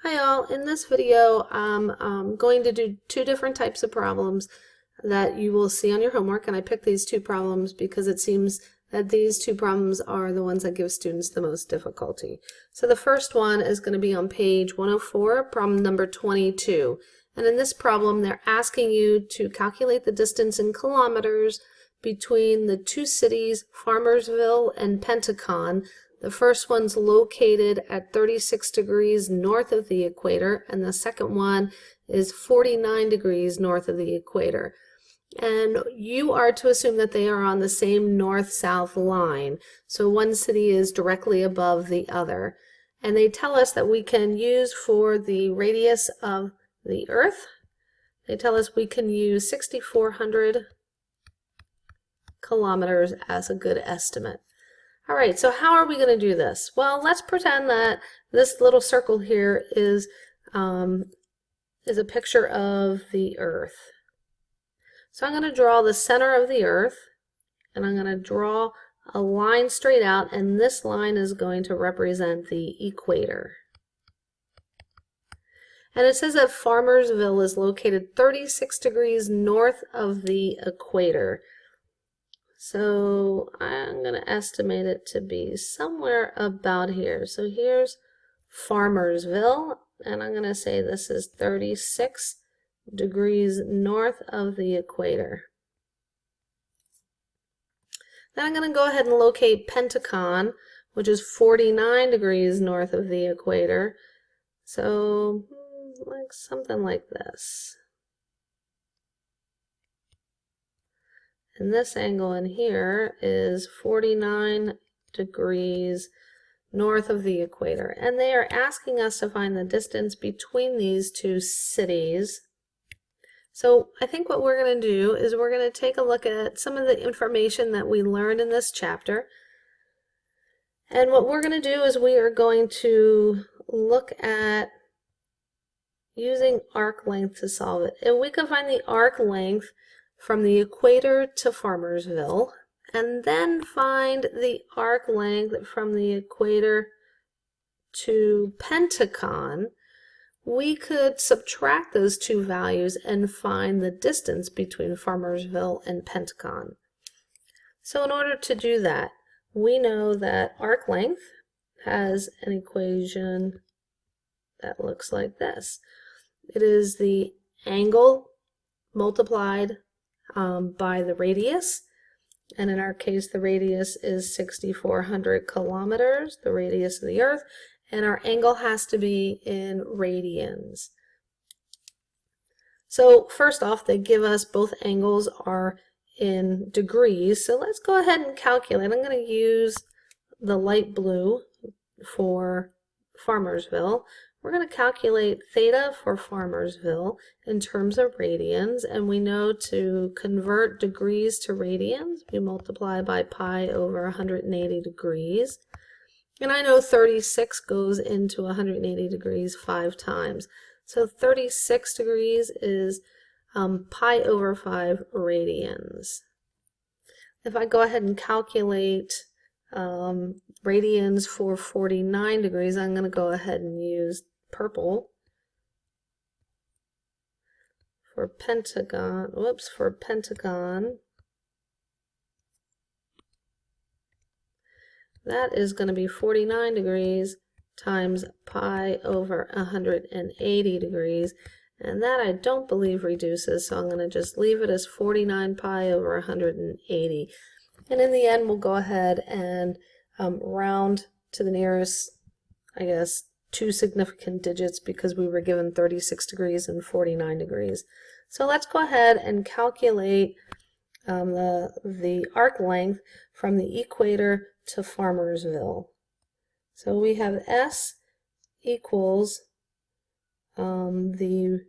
Hi all, in this video I'm going to do two different types of problems that you will see on your homework, and I picked these two problems because it seems that these two problems are the ones that give students the most difficulty. So the first one is going to be on page 104, problem number 22. And in this problem they're asking you to calculate the distance in kilometers between the two cities, Farmersville and Pentacon. The first one's located at 36 degrees north of the equator, and the second one is 49 degrees north of the equator. And you are to assume that they are on the same north-south line. So one city is directly above the other. And they tell us that we can use for the radius of the Earth, they tell us we can use 6,400 kilometers as a good estimate. All right, so how are we going to do this? Well, let's pretend that this little circle here is a picture of the Earth. So I'm going to draw the center of the Earth, and I'm going to draw a line straight out, and this line is going to represent the equator. And it says that Farmersville is located 36 degrees north of the equator. So I'm going to estimate it to be somewhere about here. So here's Farmersville, and I'm going to say this is 36 degrees north of the equator. Then I'm going to go ahead and locate Pentacon, which is 49 degrees north of the equator. So like something like this. And this angle in here is 49 degrees north of the equator. And they are asking us to find the distance between these two cities. So I think what we're going to do is we're going to take a look at some of the information that we learned in this chapter. And what we're going to do is we are going to look at using arc length to solve it. And we can find the arc length from the equator to Farmersville, and then find the arc length from the equator to Pentacon. We could subtract those two values and find the distance between Farmersville and Pentacon. So in order to do that, we know that arc length has an equation that looks like this. It is the angle multiplied by the radius, and in our case the radius is 6,400 kilometers, the radius of the Earth, and our angle has to be in radians. So first off, they give us both angles are in degrees, so let's go ahead and calculate. I'm going to use the light blue for Farmersville. We're going to calculate theta for Farmersville in terms of radians, and we know to convert degrees to radians, we multiply by pi over 180 degrees. And I know 36 goes into 180 degrees 5 times. So 36 degrees is pi over 5 radians. If I go ahead and calculate radians for 49 degrees, I'm going to go ahead and use purple for Pentacon. For Pentacon. That is going to be 49 degrees times pi over 180 degrees, and that I don't believe reduces, so I'm going to just leave it as 49 pi over 180. And in the end, we'll go ahead and round to the nearest, I guess, two significant digits because we were given 36 degrees and 49 degrees. So let's go ahead and calculate the arc length from the equator to Farmersville. So we have S equals, the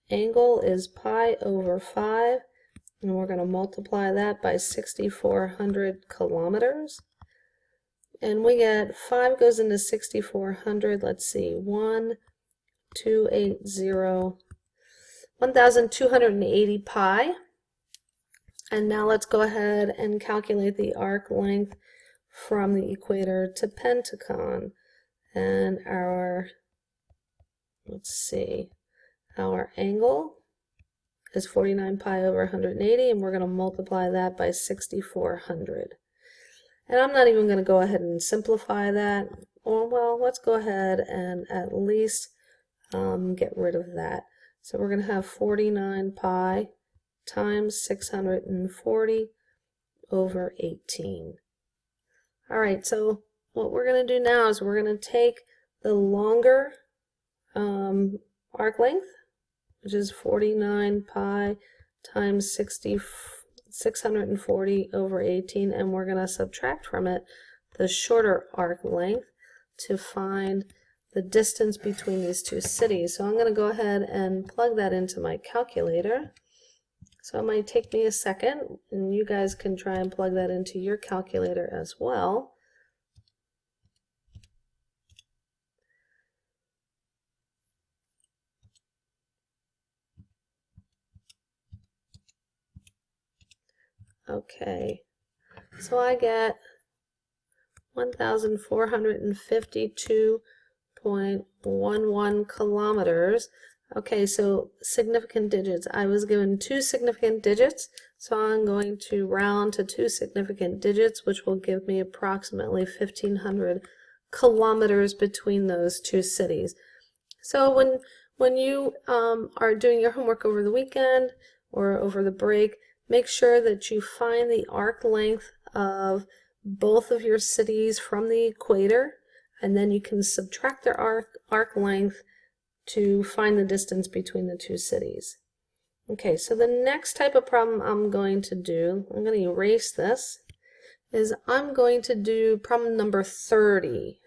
angle is pi over 5, and we're going to multiply that by 6,400 kilometers. And we get 5 goes into 6,400, let's see, 1,280 pi. And now let's go ahead and calculate the arc length from the equator to Pentacon. And our let's see, our angle is 49 pi over 180, and we're going to multiply that by 6,400. And I'm not even going to go ahead and simplify that. Or, well, let's go ahead and at least get rid of that. So we're going to have 49 pi times 640 over 18. All right, so what we're going to do now is we're going to take the longer arc length, which is 49 pi times 640 over 18, and we're going to subtract from it the shorter arc length to find the distance between these two cities. So I'm going to go ahead and plug that into my calculator. So it might take me a second, and you guys can try and plug that into your calculator as well. Okay, so I get 1,452.11 kilometers. Okay, so significant digits. I was given 2 significant digits, so I'm going to round to 2 significant digits, which will give me approximately 1,500 kilometers between those two cities. So when you are doing your homework over the weekend or over the break, make sure that you find the arc length of both of your cities from the equator, and then you can subtract their arc length to find the distance between the two cities. Okay, so the next type of problem I'm going to do, I'm going to erase this, is I'm going to do problem number 30.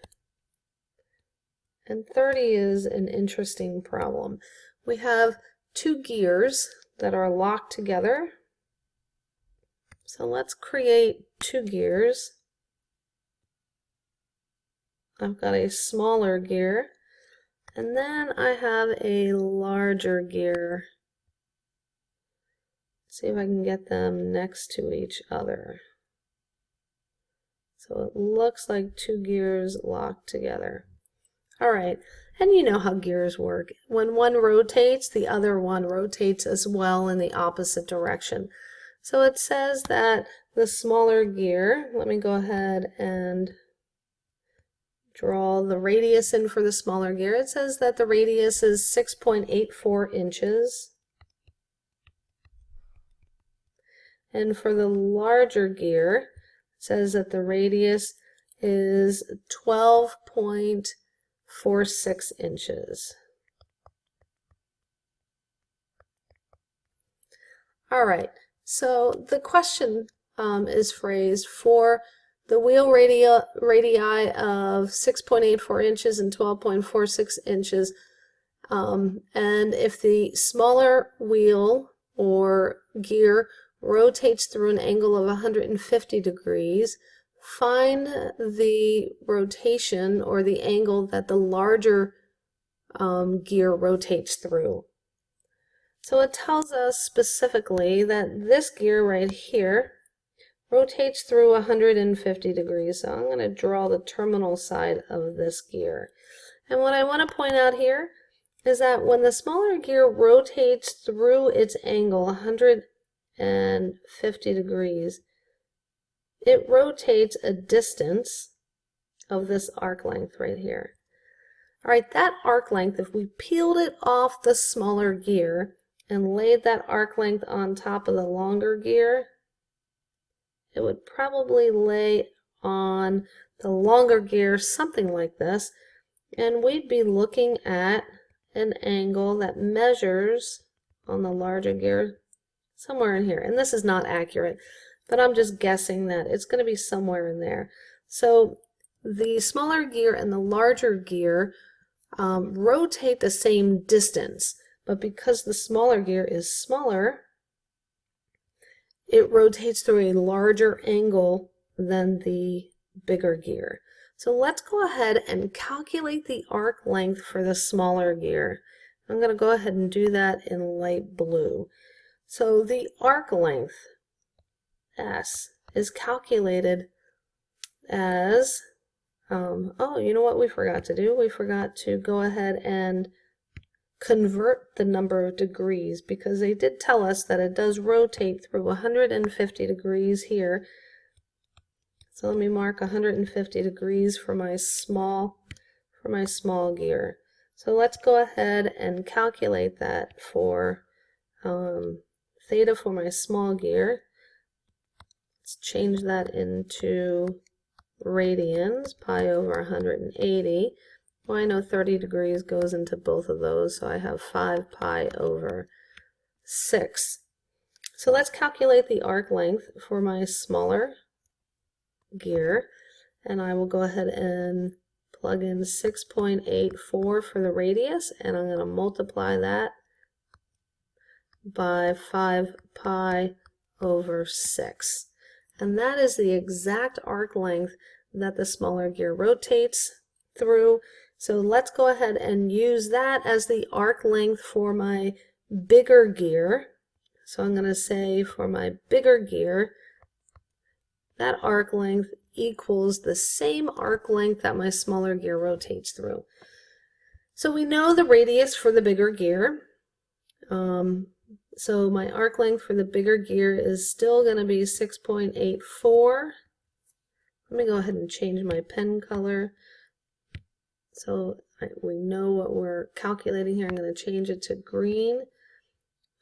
And 30 is an interesting problem. We have 2 gears that are locked together. So let's create 2 gears. I've got a smaller gear, and then I have a larger gear. Let's see if I can get them next to each other. So it looks like 2 gears locked together. All right, and you know how gears work. When one rotates, the other one rotates as well in the opposite direction. So it says that the smaller gear, let me go ahead and draw the radius in for the smaller gear. It says that the radius is 6.84 inches. And for the larger gear, it says that the radius is 12.46 inches. All right, so the question is phrased for the wheel radii of 6.84 inches and 12.46 inches. And if the smaller wheel or gear rotates through an angle of 150 degrees, find the rotation or the angle that the larger gear rotates through. So it tells us specifically that this gear right here rotates through 150 degrees. So I'm going to draw the terminal side of this gear. And what I want to point out here is that when the smaller gear rotates through its angle 150 degrees, it rotates a distance of this arc length right here. All right, that arc length, if we peeled it off the smaller gear and laid that arc length on top of the longer gear, it would probably lay on the longer gear something like this, and we'd be looking at an angle that measures on the larger gear somewhere in here. And this is not accurate, but I'm just guessing that it's going to be somewhere in there. So the smaller gear and the larger gear rotate the same distance, but because the smaller gear is smaller, it rotates through a larger angle than the bigger gear. So let's go ahead and calculate the arc length for the smaller gear. I'm going to go ahead and do that in light blue. So the arc length, S, is calculated as, oh, you know what we forgot to do? We forgot to go ahead and convert the number of degrees, because they did tell us that it does rotate through 150 degrees here. So let me mark 150 degrees for my small gear. So let's go ahead and calculate that for theta for my small gear. Let's change that into radians, pi over 180. Well, I know 30 degrees goes into both of those, so I have 5 pi over 6. So let's calculate the arc length for my smaller gear, and I will go ahead and plug in 6.84 for the radius, and I'm going to multiply that by 5 pi over 6. And that is the exact arc length that the smaller gear rotates through. So let's go ahead and use that as the arc length for my bigger gear. So I'm going to say for my bigger gear, that arc length equals the same arc length that my smaller gear rotates through. So we know the radius for the bigger gear. So my arc length for the bigger gear is still going to be 6.84. Let me go ahead and change my pen color so we know what we're calculating here. I'm going to change it to green.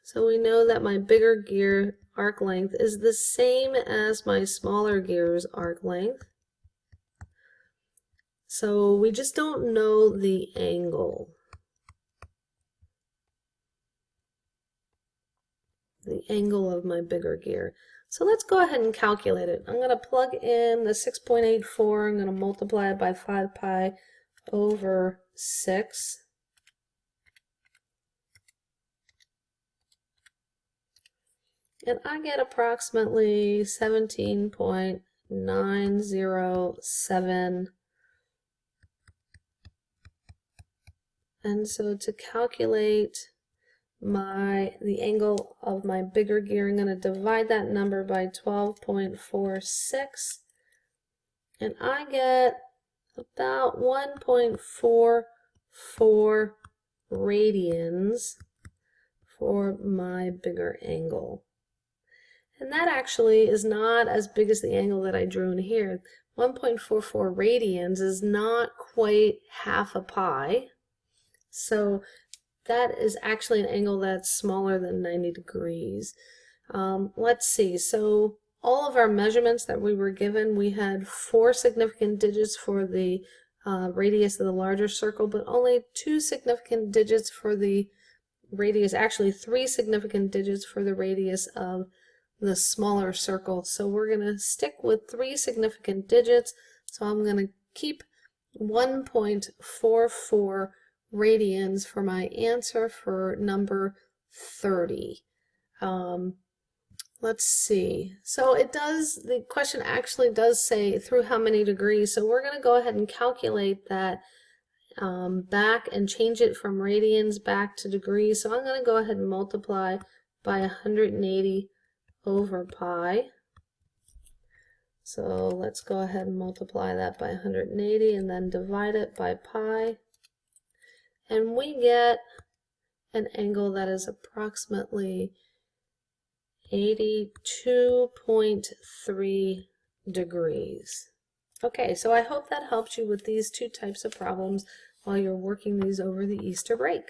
So we know that my bigger gear arc length is the same as my smaller gear's arc length. So we just don't know the angle. The angle of my bigger gear. So let's go ahead and calculate it. I'm going to plug in the 6.84. I'm going to multiply it by 5 pi over 6. And I get approximately 17.907. And so to calculate the angle of my bigger gear, I'm going to divide that number by 12.46, and I get about 1.44 radians for my bigger angle. And that actually is not as big as the angle that I drew in here. 1.44 radians is not quite half a pi. So that is actually an angle that's smaller than 90 degrees. Let's see. So all of our measurements that we were given, we had 4 significant digits for the radius of the larger circle, but only 2 significant digits for the radius, actually 3 significant digits for the radius of the smaller circle. So we're going to stick with 3 significant digits. So I'm going to keep 1.44 radians for my answer for number 30. Let's see. So the question actually does say through how many degrees. So we're going to go ahead and calculate that back and change it from radians back to degrees. So I'm going to go ahead and multiply by 180 over pi. So let's go ahead and multiply that by 180 and then divide it by pi. And we get an angle that is approximately 82.3 degrees. Okay, so I hope that helped you with these 2 types of problems while you're working these over the Easter break.